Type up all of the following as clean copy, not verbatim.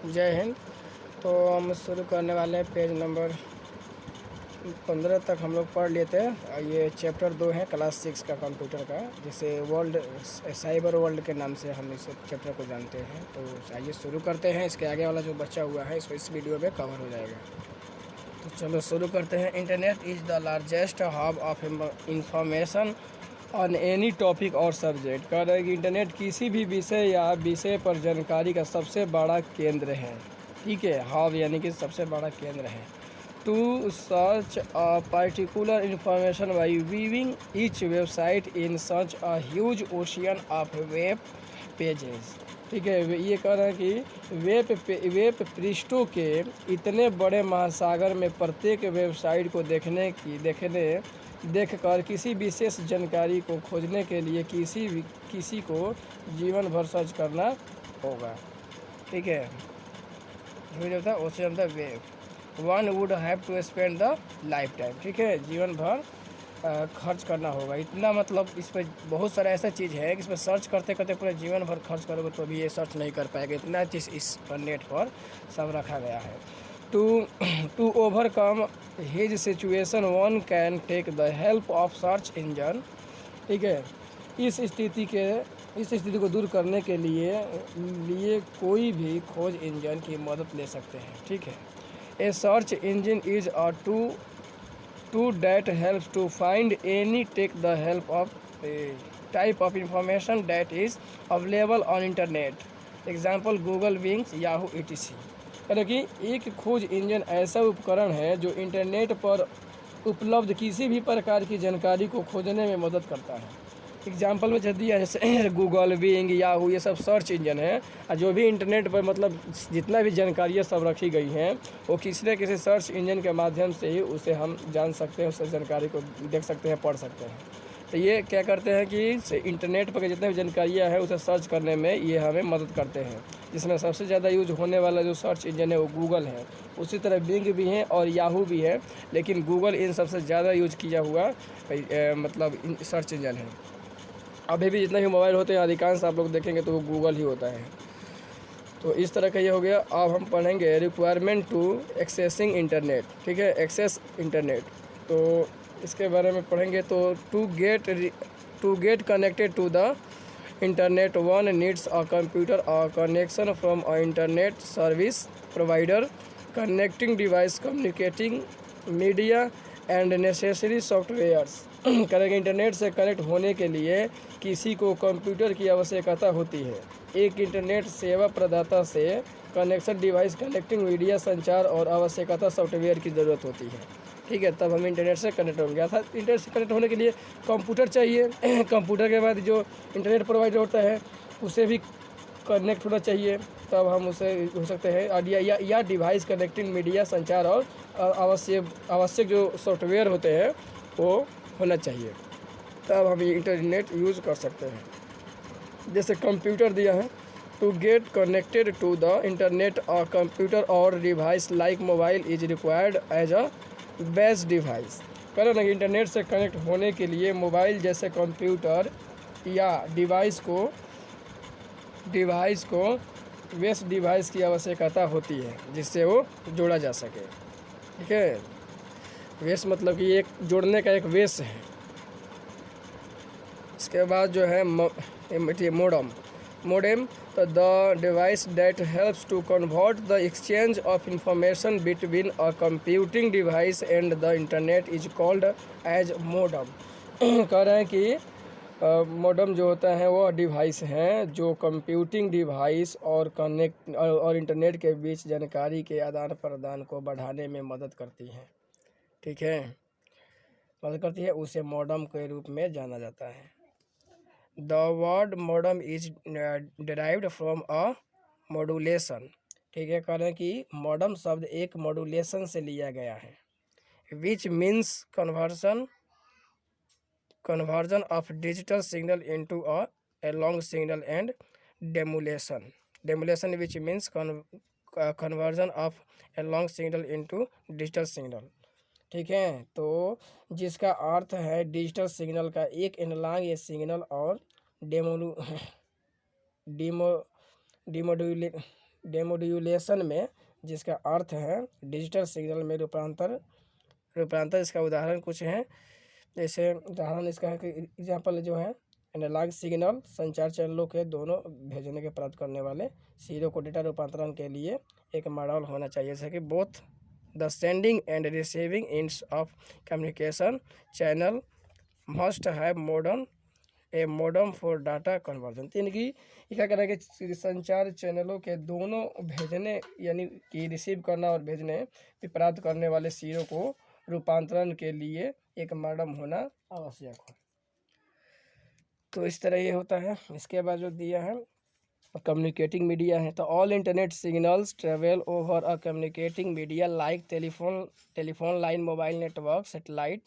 जय हिंद। तो हम शुरू करने वाले हैं पेज नंबर 15 तक हम लोग पढ़ लेते हैं। ये चैप्टर 2 है क्लास 6 का कंप्यूटर का, जिसे वर्ल्ड साइबर वर्ल्ड के नाम से हम इस चैप्टर को जानते हैं। तो आइए शुरू करते हैं। इसके आगे वाला जो बचा हुआ है इसको इस वीडियो में कवर हो जाएगा। तो चलो शुरू करते हैं। Internet is the largest hub of information on any topic और सब्जेक्ट। कह रहे हैं कि इंटरनेट किसी भी विषय या विषय पर जानकारी का सबसे बड़ा केंद्र है। ठीक है, हब यानी कि सबसे बड़ा केंद्र है। To search a particular information by viewing each website in such a huge ocean of web pages. ठीक है, ये कह रहे हैं कि वेब पृष्ठों के इतने बड़े महासागर में प्रत्येक वेबसाइट को देखकर किसी विशेष जानकारी को खोजने के लिए किसी को जीवन भर सर्च करना होगा। ठीक है, होता है ocean the web one would have to spend the lifetime. ठीक है, जीवन भर खर्च करना होगा। इतना मतलब इस पर बहुत सारा ऐसा चीज़ है कि इस पर सर्च करते करते पूरे जीवन भर खर्च करोगे तो भी ये सर्च नहीं कर पाएगा। इतना चीज़ इस पर नेट पर सब रखा गया है। To overcome his situation one can take the help of search engine. ठीक है, इस स्थिति को दूर करने के लिए कोई भी खोज इंजन की मदद ले सकते हैं। ठीक है, a search engine is a tool that helps to find any take the help of type of information that is available on internet. Example Google, Bing, Yahoo etc। यानी कि एक खोज इंजन ऐसा उपकरण है जो इंटरनेट पर उपलब्ध किसी भी प्रकार की जानकारी को खोजने में मदद करता है। एग्जाम्पल में दिया जैसे गूगल, बिंग, याहू, ये सब सर्च इंजन है। और जो भी इंटरनेट पर मतलब जितना भी जानकारियाँ सब रखी गई हैं वो किसी न किसी सर्च इंजन के माध्यम से ही उसे हम जान सकते हैं, उस जानकारी को देख सकते हैं, पढ़ सकते हैं। तो ये क्या करते हैं कि इंटरनेट पर जितने भी जानकारियाँ हैं उसे सर्च करने में ये हमें मदद करते हैं। जिसमें सबसे ज़्यादा यूज होने वाला जो सर्च इंजन है वो गूगल है। उसी तरह बिंग भी है और याहू भी है, लेकिन गूगल इन सबसे ज़्यादा यूज किया हुआ मतलब सर्च इंजन है। अभी भी जितने भी मोबाइल होते हैं अधिकांश आप लोग देखेंगे तो वो गूगल ही होता है। तो इस तरह का ये हो गया। अब हम पढ़ेंगे रिक्वायरमेंट टू एक्सेसिंग इंटरनेट। ठीक है, एक्सेस इंटरनेट, तो इसके बारे में पढ़ेंगे। तो to get connected to the internet one needs a computer a connection from a internet service provider, connecting device, communicating media and necessary softwares. करेंगे इंटरनेट से कनेक्ट होने के लिए किसी को कंप्यूटर की आवश्यकता होती है। एक इंटरनेट सेवा प्रदाता से कनेक्शन डिवाइस, कनेक्टिंग मीडिया, संचार और आवश्यकता सॉफ्टवेयर की ज़रूरत होती है। ठीक है, तब हम इंटरनेट से कनेक्ट होंगे। अर्थात इंटरनेट से कनेक्ट होने के लिए कंप्यूटर चाहिए। कंप्यूटर के बाद जो इंटरनेट प्रोवाइडर होता है उसे भी कनेक्ट होना चाहिए, तब हम उसे हो सकते हैं। और या डिवाइस, कनेक्टिंग मीडिया, संचार और आवश्यक जो सॉफ्टवेयर होते हैं वो होना चाहिए, तब हम इंटरनेट यूज़ कर सकते हैं। जैसे कंप्यूटर दिया है, to get connected to the internet a computer और device like mobile is required as a base device. कह रहे ना कि इंटरनेट से कनेक्ट होने के लिए मोबाइल जैसे कंप्यूटर या डिवाइस को बेस डिवाइस की आवश्यकता होती है जिससे वो जोड़ा जा सके। ठीक है, बेस मतलब कि एक जोड़ने का एक बेस है। इसके बाद जो है मोडेम, तो the device that helps to convert the exchange of information between a computing device and the internet is called as modem. कह रहे हैं कि मोडम जो होता है वो डिवाइस हैं जो कंप्यूटिंग डिवाइस और इंटरनेट के बीच जानकारी के आदान प्रदान को बढ़ाने में मदद करती हैं। ठीक है, मदद करती है, उसे मोडम के रूप में जाना जाता है। The word modem is derived from a modulation. ठीक है, कह रहे हैं कि मॉडम शब्द एक मॉड्यूलेशन से लिया गया है, which means conversion of digital signal into a long signal and demolition which means conversion of a long signal into digital signal. ठीक है, तो जिसका अर्थ है डिजिटल सिग्नल का एक एनालॉग सिग्नल और डेमोडुले डेमोड्यूलेशन में, जिसका अर्थ है डिजिटल सिग्नल में रूपांतर। इसका उदाहरण कुछ है, जैसे उदाहरण इसका है कि एग्जाम्पल जो है एनालॉग सिग्नल संचार चैनलों के दोनों भेजने के प्राप्त करने वाले सिरों को डेटा रूपांतरण के लिए एक मॉडल होना चाहिए, जैसे कि both the sending end receiving ends of communication channel must have modem for data conversion. तो इनकी क्या कहना है कि संचार चैनलों के दोनों भेजने यानी कि रिसीव करना और भेजने प्राप्त करने वाले सिरों को रूपांतरण के लिए एक मॉडम होना आवश्यक हो। तो इस तरह ये होता है। इसके बाद जो दिया है कम्युनिकेटिंग मीडिया है, तो all internet signals travel over a communicating media like telephone line, mobile network, satellite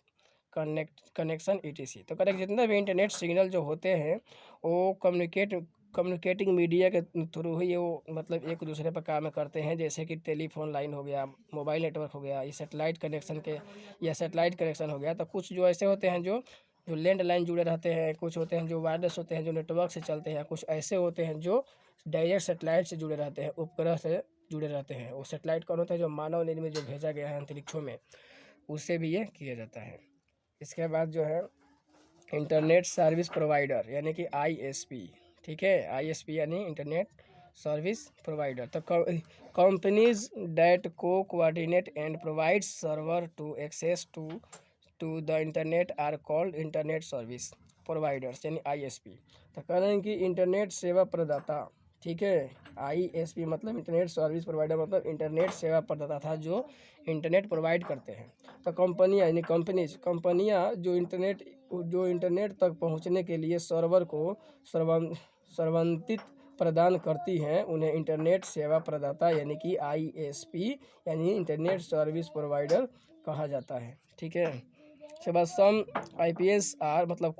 connection ETC। तो करेक्ट, जितना भी इंटरनेट सिग्नल जो होते हैं वो कम्युनिकेटिंग मीडिया के थ्रू ही वो मतलब एक दूसरे पर काम करते हैं, जैसे कि टेलीफोन लाइन हो गया, मोबाइल नेटवर्क हो गया, ये सेटेलाइट कनेक्शन हो गया। तो कुछ जो ऐसे होते हैं जो लैंडलाइन जुड़े रहते हैं, कुछ होते हैं जो वायरलेस होते हैं जो नेटवर्क से चलते हैं, कुछ ऐसे होते हैं जो डायरेक्ट सेटेलाइट से जुड़े रहते हैं, उपग्रह से जुड़े रहते हैं। वो सेटेलाइट कौन होता है? जो मानव निर्मित जो भेजा गया है अंतरिक्षों में, उससे भी ये किया जाता है। इसके बाद जो है इंटरनेट सर्विस प्रोवाइडर यानी कि ISP, ठीक है, ISP यानी इंटरनेट सर्विस प्रोवाइडर। तो companies that coordinate and provide server to access to the internet are called internet service providers यानी ISP। तो कह रहे हैं कि इंटरनेट सेवा प्रदाता, ठीक है, ISP मतलब इंटरनेट सर्विस प्रोवाइडर मतलब इंटरनेट सेवा प्रदाता था जो इंटरनेट प्रोवाइड करते हैं। तो कंपनियां यानी कंपनियां जो इंटरनेट तक पहुंचने के लिए सर्वर को सर्वंतित प्रदान करती हैं, उन्हें इंटरनेट सेवा प्रदाता यानी कि ISP यानी इंटरनेट सर्विस प्रोवाइडर कहा जाता है, ठीक है। उसके बाद सम IPSR मतलब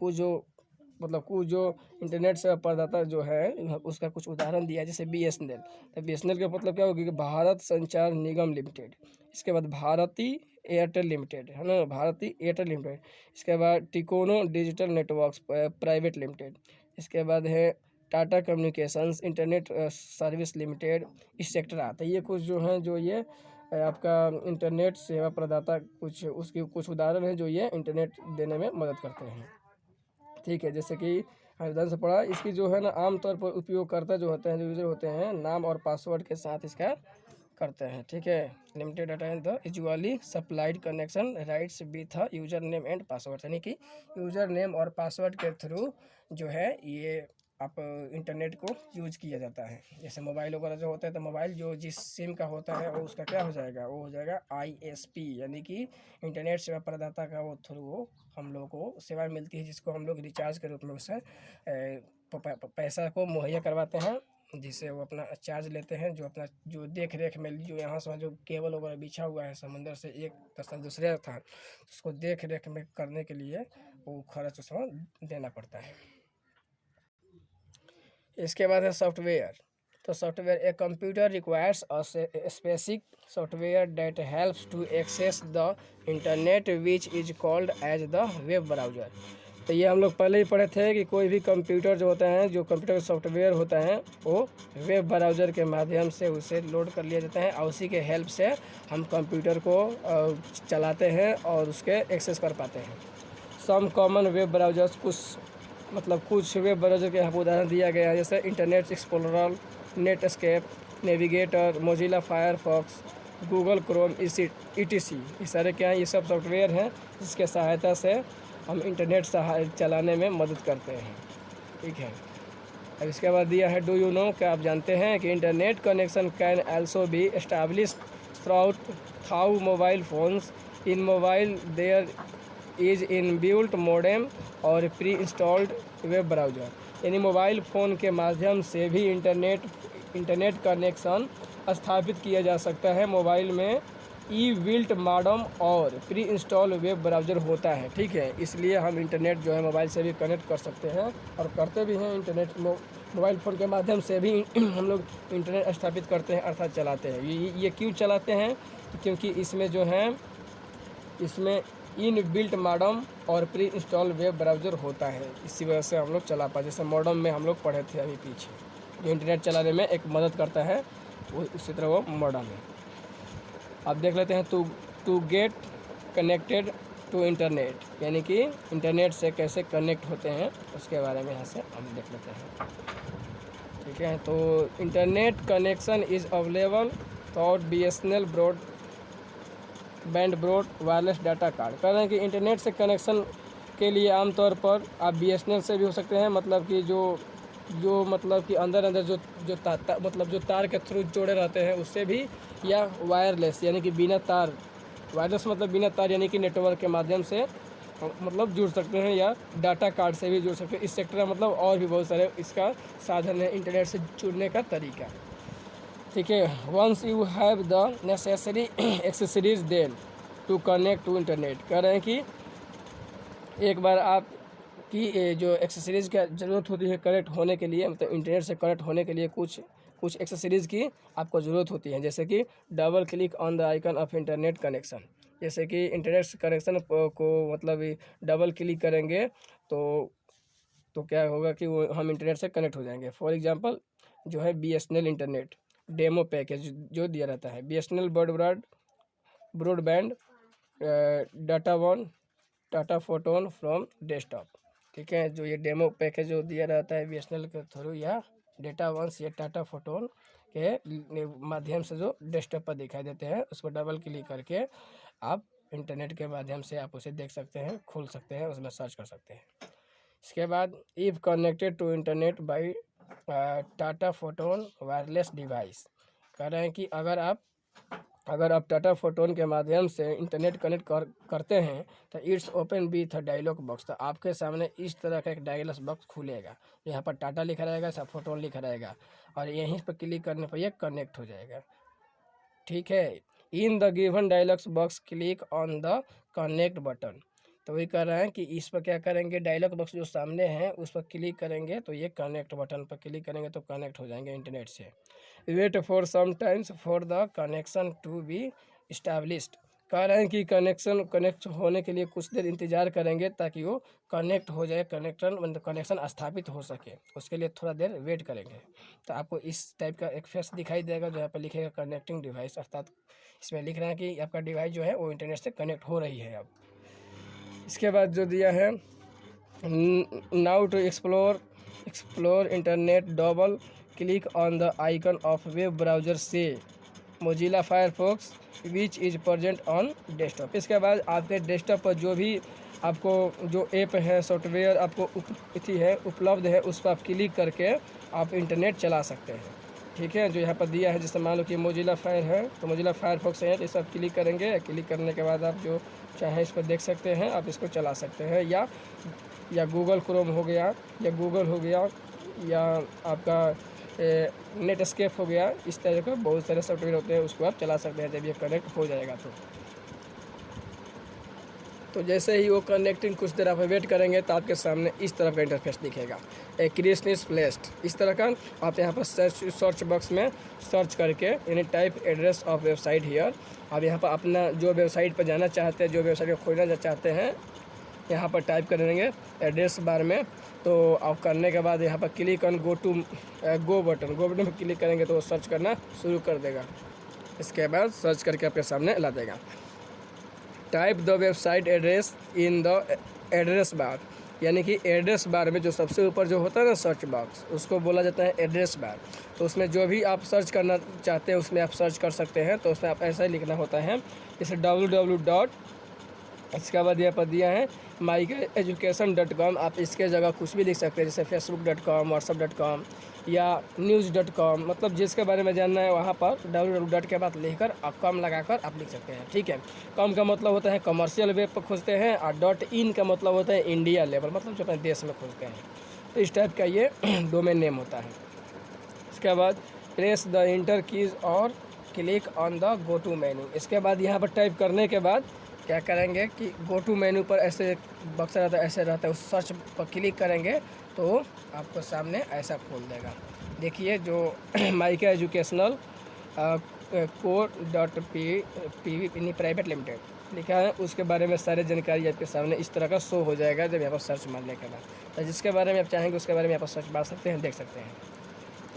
कुछ जो इंटरनेट सेवा प्रदाता जो है उसका कुछ उदाहरण दिया है, जैसे BSNL। तो BSNL का मतलब क्या होगा कि भारत संचार निगम लिमिटेड। इसके बाद भारती एयरटेल लिमिटेड, है ना, भारती एयरटेल लिमिटेड। इसके बाद टिकोनो डिजिटल नेटवर्क्स प्राइवेट लिमिटेड। इसके बाद है Tata communications internet service limited, etcetera. तो ये कुछ जो हैं जो ये आपका इंटरनेट सेवा प्रदाता कुछ उसके कुछ उदाहरण हैं जो ये इंटरनेट देने में मदद करते हैं, ठीक है। जैसे कि उदाहरण से पढ़ा, इसकी जो है ना आमतौर पर उपयोगकर्ता जो होते हैं, जो यूज़र होते हैं, नाम और पासवर्ड के साथ इसका करते हैं, ठीक है। Limited data in the usually supplied connection rights with user name and password, यानी कि यूज़र नेम और पासवर्ड के थ्रू जो है ये आप इंटरनेट को यूज किया जाता है। जैसे मोबाइल वगैरह जो होता है, तो मोबाइल जो जिस सिम का होता है वो उसका क्या हो जाएगा, वो हो जाएगा ISP यानी कि इंटरनेट सेवा प्रदाता का वो थ्रू वो हम लोग को सेवा मिलती है, जिसको हम लोग रिचार्ज के रूप में उससे पैसा को मुहैया करवाते हैं, जिससे वो अपना चार्ज लेते हैं। जो जो देख रेख में जो यहाँ से जो केबल वगैरह बिछा हुआ है समुंदर से एक दस्ता दूसरे था, उसको देख रेख में करने के लिए वो खर्च उसमें देना पड़ता है। इसके बाद है सॉफ्टवेयर। तो software a computer requires a specific software that helps to access the internet which is called as the web browser. तो ये हम लोग पहले ही पढ़े थे कि कोई भी कंप्यूटर जो होता है, जो कंप्यूटर सॉफ्टवेयर होता है, वो वेब ब्राउज़र के माध्यम से उसे लोड कर लिया जाता है और उसी के हेल्प से हम कंप्यूटर को चलाते हैं और उसके एक्सेस कर पाते हैं। सम कॉमन वेब ब्राउज़र्स, कुछ वेब ब्राउज़र के यहाँ पर उदाहरण दिया गया है, जैसे internet explorer, Netscape, navigator, Mozilla Firefox, Google Chrome, ETC। ये सारे क्या हैं, ये सब सॉफ्टवेयर हैं जिसके सहायता से हम इंटरनेट चलाने में मदद करते हैं, ठीक है। अब इसके बाद दिया है डू यू नो, क्या आप जानते हैं कि internet connection can also be established through mobile phones. In mobile there is inbuilt modem और प्री इंस्टॉल्ड वेब ब्राउज़र, यानी मोबाइल फ़ोन के माध्यम से भी इंटरनेट कनेक्शन स्थापित किया जा सकता है। मोबाइल में बिल्ट मॉडेम और प्री इंस्टॉल वेब ब्राउज़र होता है, ठीक है। इसलिए हम इंटरनेट जो है मोबाइल से भी कनेक्ट कर सकते हैं और करते भी हैं। इंटरनेट मोबाइल फ़ोन के माध्यम से भी हम लोग इंटरनेट स्थापित करते हैं अर्थात चलाते हैं। ये क्यों चलाते हैं? क्योंकि इसमें जो है इसमें बिल्ट मॉडेम और प्री इंस्टॉल वेब ब्राउज़र होता है, इसी वजह से हम लोग चला पाए। जैसे मॉडेम में हम लोग पढ़े थे अभी पीछे, जो इंटरनेट चलाने में एक मदद करता है वो उसी तरह वो मॉडर्न है। अब देख लेते हैं to get connected to internet, यानी कि इंटरनेट से कैसे कनेक्ट होते हैं उसके बारे में यहाँ से हम देख लेते हैं। ठीक है, तो internet connection is available through BSNL broadband wireless data card. कह रहे हैं कि इंटरनेट से कनेक्शन के लिए आमतौर पर आप BSNL से भी हो सकते हैं, मतलब कि जो मतलब कि अंदर जो तार के थ्रू जोड़े रहते हैं उससे भी, या वायरलेस यानी कि बिना तार, वायरलेस मतलब बिना तार यानी कि नेटवर्क के माध्यम से मतलब जुड़ सकते हैं, या डाटा कार्ड से भी जुड़ सकते हैं। इस सेक्टर में मतलब और भी बहुत सारे इसका साधन है इंटरनेट से जुड़ने का तरीका। ठीक है, once you have the necessary accessories then to connect to internet. कह रहे हैं कि एक बार आप की जो एक्सेसरीज़ का ज़रूरत होती है कनेक्ट होने के लिए, मतलब इंटरनेट से कनेक्ट होने के लिए कुछ एक्सेसरीज़ की आपको ज़रूरत होती है, जैसे कि double click on the icon of internet connection. जैसे कि इंटरनेट कनेक्शन को मतलब डबल क्लिक करेंगे तो क्या होगा कि वो हम इंटरनेट से कनेक्ट हो जाएंगे। फॉर एग्जांपल जो है BSNL इंटरनेट डेमो पैकेज जो दिया रहता है, BSNL broadband data photon from desktop. ठीक है, जो ये डेमो पैकेज जो दिया रहता है BSNL के थ्रू, या डेटा वंस या टाटा फोटोन के माध्यम से जो डेस्कटॉप पर दिखाई देते हैं, उस पर डबल क्लिक करके आप इंटरनेट के माध्यम से आप उसे देख सकते हैं, खोल सकते हैं, उसमें सर्च कर सकते हैं। इसके बाद if connected to internet by Tata Photon wireless device. कह रहे हैं कि अगर आप टाटा फोटोन के माध्यम से इंटरनेट कनेक्ट करते हैं तो it's open with dialog box, तो आपके सामने इस तरह का एक डायलॉग बॉक्स खुलेगा। यहाँ पर टाटा लिखा रहेगा, सब फोटोन लिखा रहेगा, और यहीं पर क्लिक करने पर यह कनेक्ट हो जाएगा। ठीक है, in the given dialog box click on the connect button. तो वही कर रहे हैं कि इस पर क्या करेंगे, डायलॉग बॉक्स जो सामने है उस पर क्लिक करेंगे तो ये कनेक्ट बटन पर क्लिक करेंगे तो कनेक्ट हो जाएंगे इंटरनेट से। Wait for some times for the connection to be established. कह रहे हैं कि कनेक्ट होने के लिए कुछ देर इंतज़ार करेंगे ताकि वो कनेक्ट हो जाए, कनेक्शन स्थापित हो सके, उसके लिए थोड़ा देर वेट करेंगे। तो आपको इस टाइप का एक फेस दिखाई देगा जो यहाँ पर लिखेगा कनेक्टिंग डिवाइस, अर्थात इसमें लिख रहे हैं कि आपका डिवाइस जो है वो इंटरनेट से कनेक्ट हो रही है अब। इसके बाद जो दिया है now to explore internet double click on the icon of web browser से Mozilla Firefox which is present on desktop. इसके बाद आपके डेस्कटॉप पर जो भी आपको जो ऐप है, सॉफ्टवेयर आपको उपलब्ध है, उस पर आप क्लिक करके आप इंटरनेट चला सकते हैं। ठीक है, जो यहाँ पर दिया है, जैसे मान लो कि मोजिला फायर है तो मोजिला फायरफॉक्स है, तो इस पर क्लिक करेंगे, क्लिक करने के बाद आप जो चाहे इस पर देख सकते हैं, आप इसको चला सकते हैं, या गूगल क्रोम हो गया, या गूगल हो गया, या आपका नेटस्केप हो गया, इस तरह के बहुत सारे सॉफ्टवेयर होते हैं, उसको आप चला सकते हैं जब ये कनेक्ट हो जाएगा तो जैसे ही वो कनेक्टिंग कुछ देर आप वेट करेंगे तो आपके सामने इस तरह का इंटरफेस दिखेगा, ए क्रिएशन इज प्लेस्ड। इस तरह का आप यहाँ पर सर्च बॉक्स में सर्च करके यानी type address of website here, आप यहाँ पर अपना जो वेबसाइट पर जाना चाहते हैं, जो वेबसाइट को खोलना चाहते हैं, यहाँ पर टाइप करेंगे एड्रेस बार में। तो आप करने के बाद यहाँ पर क्लिक ऑन गो बटन पर क्लिक करेंगे तो वो सर्च करना शुरू कर देगा। इसके बाद सर्च करके आपके सामने ला देगा। Type the website address in the address bar, यानी कि एड्रेस बार में जो सबसे ऊपर जो होता है ना सर्च बॉक्स, उसको बोला जाता है एड्रेस बार। तो उसमें जो भी आप सर्च करना चाहते हैं उसमें आप सर्च कर सकते हैं। तो उसमें आप ऐसा ही लिखना होता है, जैसे www. इसके बाद यहाँ पर दिया है myeducation.com। आप इसके जगह कुछ भी लिख सकते हैं, जैसे facebook.com, whatsapp.com या news.com, मतलब जिसके बारे में जानना है वहाँ पर www. के बाद लिखकर आप कम लगाकर आप लिख सकते हैं। ठीक है, कम का मतलब होता है कमर्शियल वेब पर खोजते हैं, और .in का मतलब होता है इंडिया लेवल, मतलब जो अपने देश में खोजते हैं। तो इस टाइप का ये डोमेन नेम होता है। इसके बाद प्रेस द इंटर कीज और click on the go to menu. इसके बाद यहाँ पर टाइप करने के बाद क्या करेंगे कि गो टू मेन्यू पर ऐसे बक्सा रहता है, ऐसे रहता है, उस सर्च पर क्लिक करेंगे तो आपको सामने ऐसा खोल देगा। देखिए जो mica educational co.pv private limited लिखा है, उसके बारे में सारी जानकारी आपके सामने इस तरह का शो हो जाएगा जब यहाँ पर सर्च मारने के बाद। तो जिसके बारे में आप चाहेंगे उसके बारे में यहाँ पर सर्च मार सकते हैं, देख सकते हैं।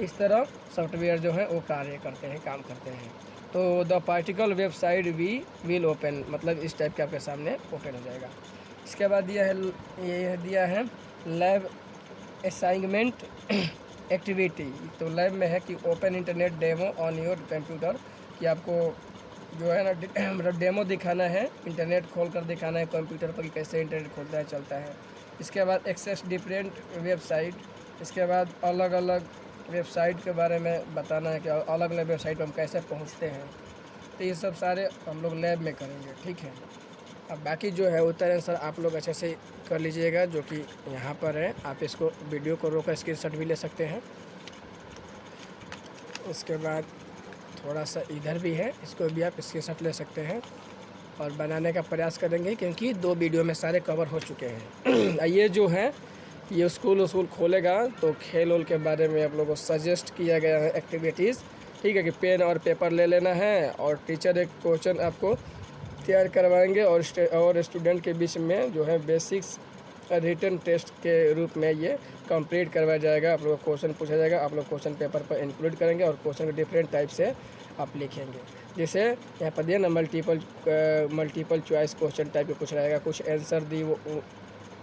इस तरह सॉफ्टवेयर जो है वो कार्य करते हैं, काम करते हैं। तो the particular website we will open, मतलब इस टाइप के आपके सामने ओपन हो जाएगा। इसके बाद ये दिया है लैब असाइनमेंट एक्टिविटी। तो लैब में है कि open internet demo on your computer, कि आपको जो है ना मतलब डेमो दिखाना है, इंटरनेट खोल कर दिखाना है कंप्यूटर पर कि कैसे इंटरनेट खोलता है, चलता है। इसके बाद एक्सेस डिफरेंट वेबसाइट, इसके बाद अलग अलग वेबसाइट के बारे में बताना है कि अलग अलग वेबसाइट पर हम कैसे पहुंचते हैं। तो ये सब सारे हम लोग लैब में करेंगे, ठीक है। अब बाकी जो है उत्तर आंसर आप लोग अच्छे से कर लीजिएगा, जो कि यहाँ पर है। आप इसको वीडियो को रोक कर स्क्रीनशॉट भी ले सकते हैं। उसके बाद थोड़ा सा इधर भी है, इसको भी आप स्क्रीनशॉट ले सकते हैं और बनाने का प्रयास करेंगे, क्योंकि 2 वीडियो में सारे कवर हो चुके हैं। ये जो है ये स्कूल खोलेगा तो खेल उल के बारे में आप लोगों को सजेस्ट किया गया है एक्टिविटीज़, ठीक है, कि पेन और पेपर ले लेना है और टीचर एक क्वेश्चन आपको तैयार करवाएंगे और स्टूडेंट के बीच में जो है बेसिक्स रिटन टेस्ट के रूप में ये कंप्लीट करवाया जाएगा। आप लोग को क्वेश्चन पूछा जाएगा, आप लोग क्वेश्चन पेपर पर इंक्लूड करेंगे और क्वेश्चन को डिफरेंट टाइप से आप लिखेंगे। जैसे यहाँ पर दिया ना मल्टीपल चॉइस क्वेश्चन टाइप के कुछ रहेगा, कुछ आंसर दी वो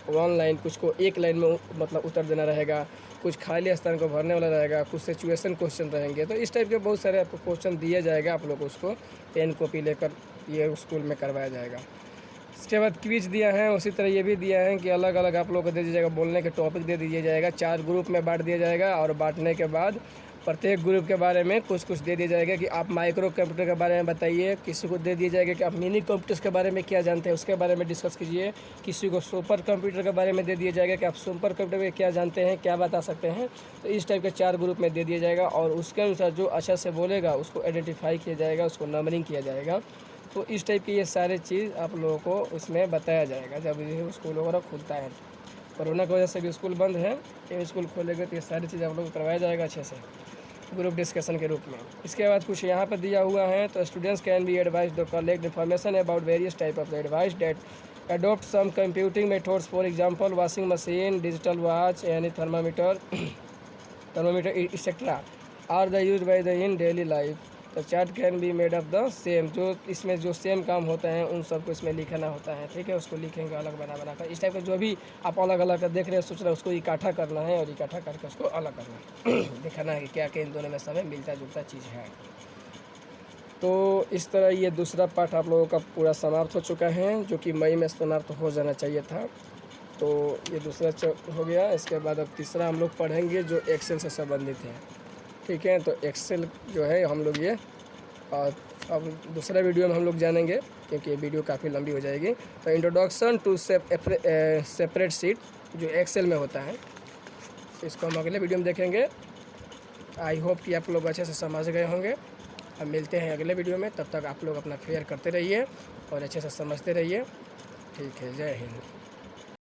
1 लाइन, कुछ को 1 लाइन में मतलब उत्तर देना रहेगा, कुछ खाली स्थान को भरने वाला रहेगा, कुछ सिचुएशन क्वेश्चन रहेंगे। तो इस टाइप के बहुत सारे आपको क्वेश्चन दिया जाएगा, आप लोग को उसको पेन कॉपी लेकर ये स्कूल में करवाया जाएगा। इसके बाद क्विज दिया है, उसी तरह ये भी दिया है कि अलग अलग आप लोग को दे दिया जाएगा, बोलने के टॉपिक दे दिया जाएगा, 4 ग्रुप में बांट दिया जाएगा और बांटने के बाद प्रत्येक ग्रुप के बारे में कुछ कुछ दे दिया जाएगा कि आप माइक्रो कंप्यूटर के बारे में बताइए, किसी को दे दिया जाएगा कि आप मिनी कंप्यूटर्स के बारे में क्या जानते हैं उसके बारे में डिस्कस कीजिए, किसी को सुपर कंप्यूटर के बारे में दे दिया जाएगा कि आप सुपर कंप्यूटर में क्या जानते हैं, क्या बता सकते हैं। तो इस टाइप के 4 ग्रुप में दे दिया जाएगा और उसके अनुसार जो अच्छा से बोलेगा उसको आइडेंटिफाई किया जाएगा, उसको नंबरिंग किया जाएगा। तो इस टाइप की ये सारे चीज़ आप लोगों को उसमें बताया जाएगा जब ये स्कूल वगैरह खुलता है। कोरोना की वजह से भी स्कूल बंद है, ये स्कूल खोलेगा तो ये सारी चीज़ आप लोगों को करवाया जाएगा अच्छे से ग्रुप डिस्कशन के रूप में। इसके बाद कुछ यहाँ पर दिया हुआ है, तो students can be advise to collect information about various type of advice that adopt some computing methods, for example washing machine, digital watch, यानी thermometer etcetera are the use by the in daily life. The chart can be made of the same, जो इसमें जो same काम होता है उन सबको इसमें लिखना होता है, ठीक है। उसको लिखेंगे अलग बना कर, इस टाइप का जो भी आप अलग अलग देख रहे हैं सोच रहे हैं उसको इकट्ठा करना है और इकट्ठा करके उसको अलग करना है दिखाना है कि क्या क्या इन दोनों में सब मिलता जुलता चीज़ है। तो इस तरह ये दूसरा पार्ट आप लोगों का पूरा समाप्त हो चुका है, जो कि मई में समाप्त हो जाना चाहिए था। तो ये दूसरा हो गया। इसके बाद अब तीसरा हम लोग पढ़ेंगे जो एक्सेल से संबंधित है, ठीक है। तो एक्सेल जो है हम लोग ये अब दूसरा वीडियो में हम लोग जानेंगे, क्योंकि ये वीडियो काफ़ी लंबी हो जाएगी। तो इंट्रोडक्शन टू सेपरेट शीट जो एक्सेल में होता है, इसको हम अगले वीडियो में देखेंगे। आई होप कि आप लोग अच्छे से समझ गए होंगे। अब मिलते हैं अगले वीडियो में, तब तक आप लोग अपना फेयर करते रहिए और अच्छे से समझते रहिए। ठीक है, जय हिंद।